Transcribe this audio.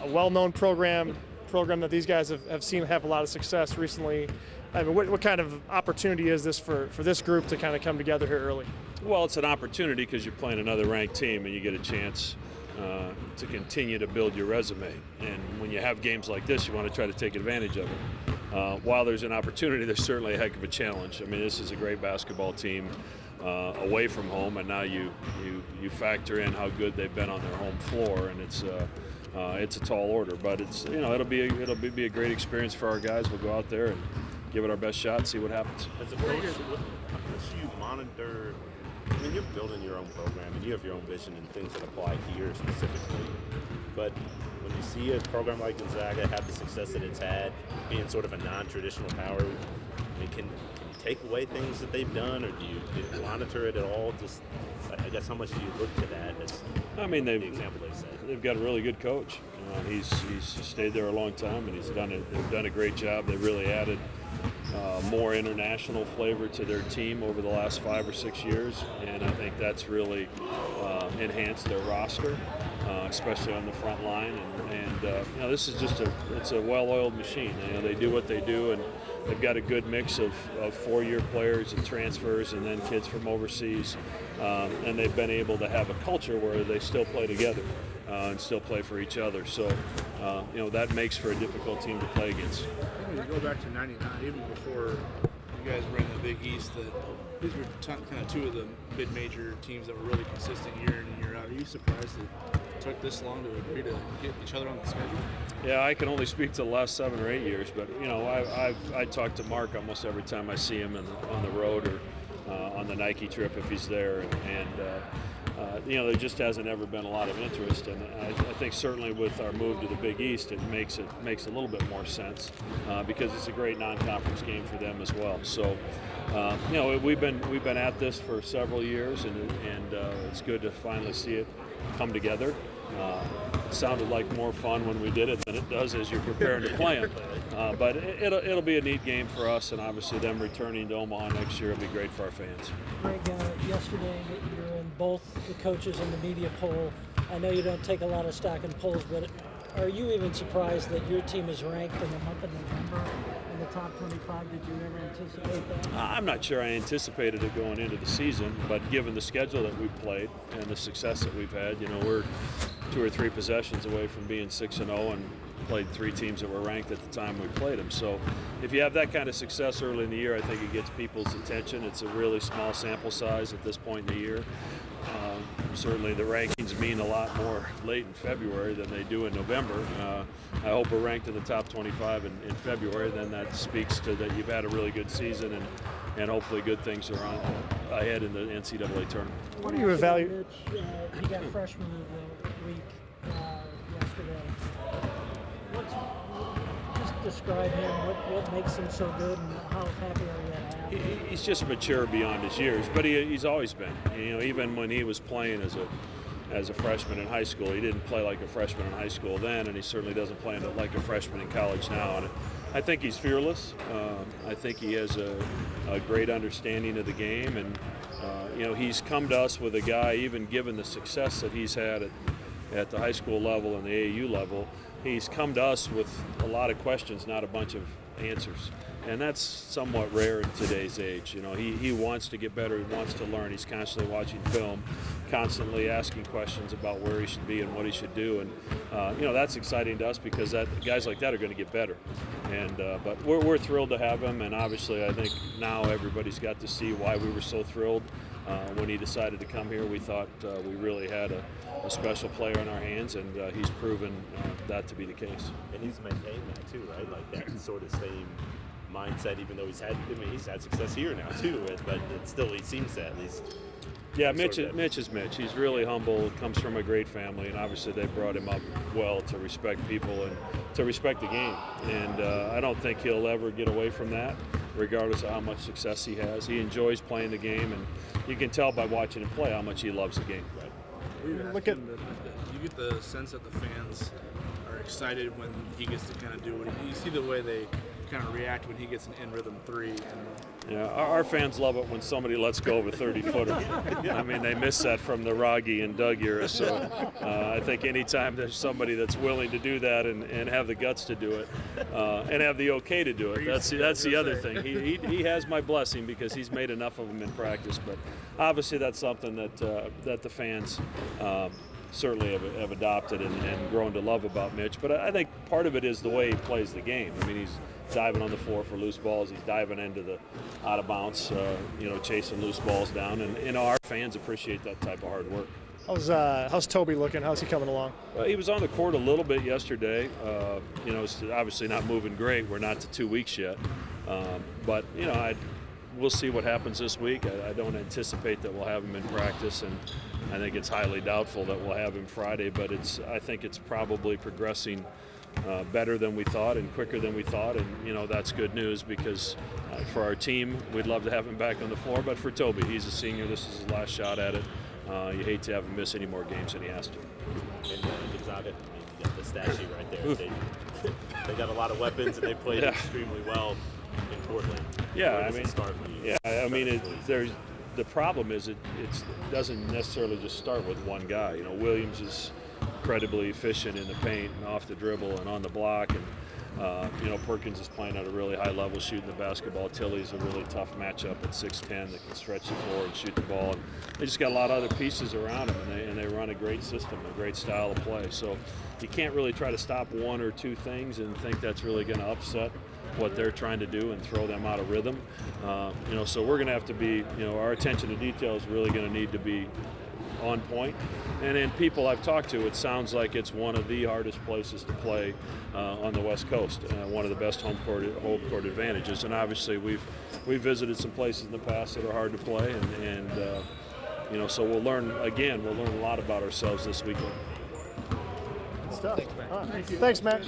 a well-known program that these guys have seen have a lot of success recently. I mean, what kind of opportunity is this for this group to kind of come together here early? Well, it's an opportunity because you're playing another ranked team and you get a chance to continue to build your resume. And when you have games like this, you want to try to take advantage of it. While there's an opportunity, there's certainly a heck of a challenge. I mean, this is a great basketball team away from home, and now you factor in how good they've been on their home floor, and it's a tall order. But it'll be a great experience for our guys. We'll go out there and give it our best shot and see what happens. As a coach, how much do you monitor? I mean, you're building your own program and you have your own vision and things that apply here specifically. But when you see a program like Gonzaga have the success that it's had, being sort of a non-traditional power, I mean, can you take away things that they've done, or do you monitor it at all? Just, I guess, how much do you look to that as the example they set? They've got a really good coach. He's stayed there a long time, and they've done a great job. They really added more international flavor to their team over the last 5 or 6 years, and I think that's really enhanced their roster, especially on the front line. And this is it's a well-oiled machine. They do what they do, and they've got a good mix of 4-year players and transfers, and then kids from overseas, and they've been able to have a culture where they still play together and still play for each other. So that makes for a difficult team to play against. You go back to '99, even before you guys were in the Big East, that these were kind of two of the mid-major teams that were really consistent year in and year out. Are you surprised it took this long to agree to get each other on the schedule? Yeah, I can only speak to the last 7 or 8 years, but I talk to Mark almost every time I see him on the road or on the Nike trip if he's there, and there just hasn't ever been a lot of interest, and I think certainly with our move to the Big East, it makes a little bit more sense because it's a great non-conference game for them as well. So, we've been at this for several years, and it's good to finally see it come together. It sounded like more fun when we did it than it does as you're preparing to play them. But it'll be a neat game for us, and obviously them returning to Omaha next year will be great for our fans. Greg, yesterday you were in both the coaches and the media poll. I know you don't take a lot of stock in polls, but are you even surprised that your team is ranked in the month of November in the top 25? Did you ever anticipate that? I'm not sure I anticipated it going into the season, but given the schedule that we've played and the success that we've had, we're 2 or 3 possessions away from being 6-0 and played 3 teams that were ranked at the time we played them. So if you have that kind of success early in the year, I think it gets people's attention. It's a really small sample size at this point in the year. Certainly the rankings mean a lot more late in February than they do in November. I hope we're ranked in the top 25 in February. Then that speaks to that you've had a really good season, and hopefully good things are on ahead in the NCAA tournament. What do you evaluate? Mitch, you got freshman of the week yesterday. Just describe him. What makes him so good, and how happy are you to have him? He's just mature beyond his years, but he's always been. Even when he was playing as a freshman in high school, he didn't play like a freshman in high school then, and he certainly doesn't play like a freshman in college now. And I think he's fearless. I think he has a great understanding of the game, and he's come to us with a guy, even given the success that he's had at the high school level and the AAU level, he's come to us with a lot of questions, not a bunch of answers. And that's somewhat rare in today's age. He wants to get better, he wants to learn, he's constantly watching film, constantly asking questions about where he should be and what he should do. And that's exciting to us because guys like that are going to get better. And but we're thrilled to have him, and obviously I think now everybody's got to see why we were so thrilled when he decided to come here. We thought we really had a special player in our hands, and he's proven that to be the case. And he's maintained that too, right? Like that sort of same mindset, even though he's had success here now too, but it still, he seems to at least. Yeah, Mitch is Mitch. He's really humble, comes from a great family, and obviously they brought him up well to respect people and to respect the game. And I don't think he'll ever get away from that, regardless of how much success he has. He enjoys playing the game, and you can tell by watching him play how much he loves the game. Look at you get the sense that the fans are excited when he gets to kind of do what you see the way they kind of react when he gets an in rhythm three. And Yeah, our fans love it when somebody lets go of a 30-footer. I mean, they miss that from the Rogge and Doug era. So I think anytime there's somebody that's willing to do that and have the guts to do it and have the okay to do it, that's the other thing. He has my blessing because he's made enough of them in practice. But obviously that's something that the fans certainly have adopted and grown to love about Mitch. But I think part of it is the way he plays the game. I mean, he's diving on the floor for loose balls. He's diving into the out of bounds, chasing loose balls down. And our fans appreciate that type of hard work. How's Toby looking? How's he coming along? He was on the court a little bit yesterday. It's obviously not moving great. We're not to 2 weeks yet. But we'll see what happens this week. I don't anticipate that we'll have him in practice, and I think it's highly doubtful that we'll have him Friday. But I think it's probably progressing better than we thought and quicker than we thought, and that's good news because for our team, we'd love to have him back on the floor. But for Toby, he's a senior. This is his last shot at it. You hate to have him miss any more games than he has to. And Gonzaga, you got the stat sheet right there. They got a lot of weapons, and they played extremely well in Portland. Yeah, the problem is it doesn't necessarily just start with one guy. Williams is incredibly efficient in the paint and off the dribble and on the block, and Perkins is playing at a really high level shooting the basketball. Tilly's a really tough matchup at 6'10" that can stretch the floor and shoot the ball. And they just got a lot of other pieces around them, and they run a great system, a great style of play. So you can't really try to stop one or two things and think that's really going to upset what they're trying to do and throw them out of rhythm. So we're going to have to be, our attention to detail is really going to need to be on point. And in people I've talked to, it sounds like it's one of the hardest places to play on the West Coast, one of the best home court advantages. And obviously we've visited some places in the past that are hard to play, and so we'll learn a lot about ourselves this weekend. Thanks, Matt. Thanks, Matt.